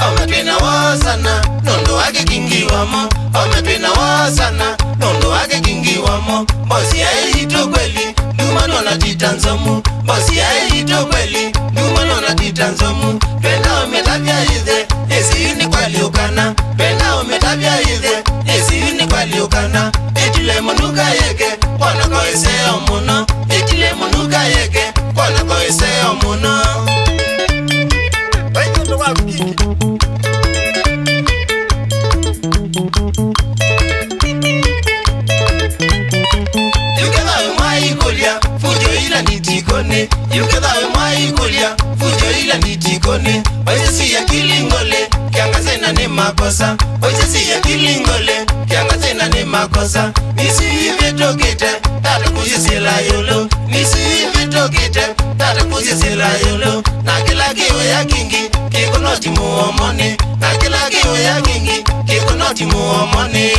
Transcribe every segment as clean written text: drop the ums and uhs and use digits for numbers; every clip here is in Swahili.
Omepina wasana nondo wake kingi wamo. Omepina wasana nondo wake kingi wamo. Bosi ya hito kweli Numano na titanzomu. Bosi ya hito kweli Numano na titanzomu. Penda ometabia hize esi uni kwa liukana. Penda ometabia hize esi uni kwa liukana. Etile munuka yeke wana koese omuno. Etile munuka yeke wana koese omuno. Baito wa kiki. Yukedawe mai kulia fujo ila nitikone. Oisesi ya kilingole kiangazena ne makosa. Oisesi ya kilingole kiangazena ne makosa. Nisi hivi tokite tata kuzisila yolo. Nisi hivi tokite tata kuzisila yolo. Na kila kiwe ya kingi kikonoti muomone. Na kila kiwe ya kingi kikonoti muomone.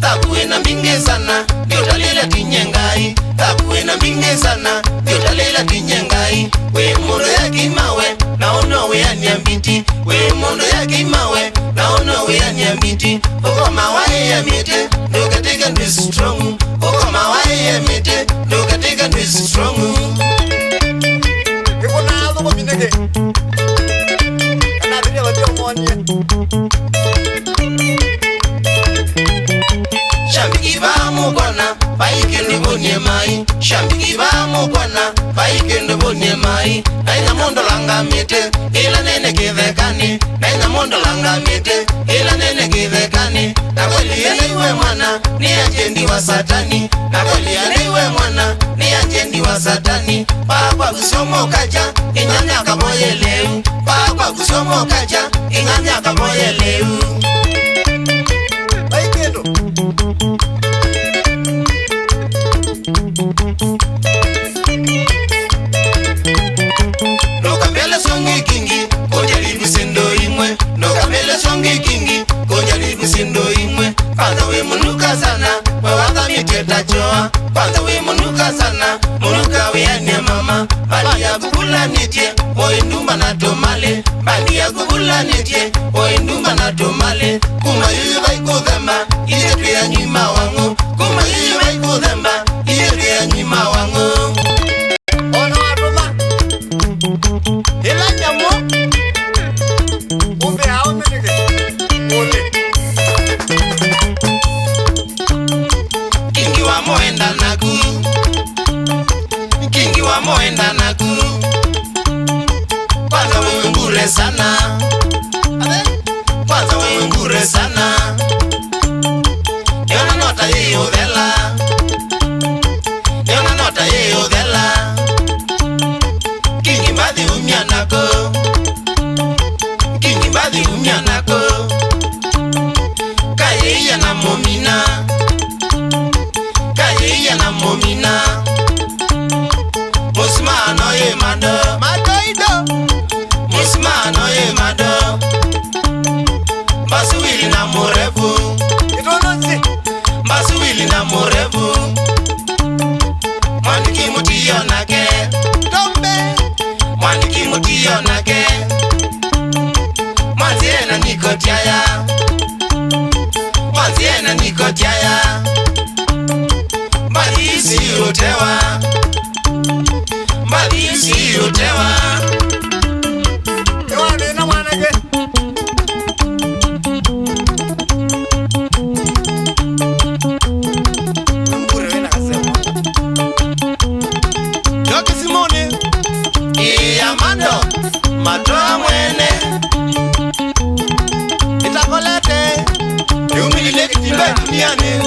Tabuwe na mingi sana Yotalela tinyengai. Tabuwe na mingi sana Yotalela tinyengai. We mondo ya kimawe naono we anyambiti. We mondo ya kimawe naono we anyambiti. Oko mawae ya mite Nukateka nwe strong. Oko mawae ya mite Nukateka nwe strong. Kiko na azo kwa minege Kana vile wajio mwani. Shambiki ba mukwana baike ndibonye mai. Shambiki ba mukwana baike ndibonye mai. Naina mondo langa mite ila nene kivekani. Naina mondo langa mite ila nene kivekani. Na kweli iwe mwana ni ajendi wa satani. Na kweli iwe mwana ni ajendi wa satani. Papa kusomo kaja inyanya kamoye leu. Papa kusomo kaja inyanya kamoye leu. Baikendo Nokambele songi kingi kojaribu sindo imwe. Nokambele songi kingi kojaribu sindo imwe. Kwanza we munuka sana wewaka miteta choa. Kwanza we munuka sana munuka we ane mama. Bali ya kukula nitie oindumba na tomale. Bali ya kukula nitie oindumba na tomale. Kuma yuyu vaikudhemba iyetu ya nyima wangu. Kuma yuyu vaikudhemba iyetu ya nyima wangu. Ono atuma Ila nyamu Umbe hao minege Ole Kingi wa moenda naku. Kingi wa moenda naku. Kwanza wewe ngure sana. Kwanza wewe ngure sana. Yona nota yeo vela. Yona nota yeo vela. Kingi mbadi umya nako. Kingi mbadi umya nako. Kaye ya na momina. Kaye ya na momina. Musmano ye mado. Madoido Musmano ye mado. Basuwili na murefu. Itonozi Basuwili na murefu. Mwaniki mutiyo nake. Tombe Mwaniki mutiyo nake. Mwanziena niko tiaya. Mwanziena niko tiaya. Mbali isi utewa. Mbali isi utewa. Ewane na mwanege Mbure wena kasema Joki Simone Iyamando Matoa mwene Itakolete Yumilile kitimbe duniani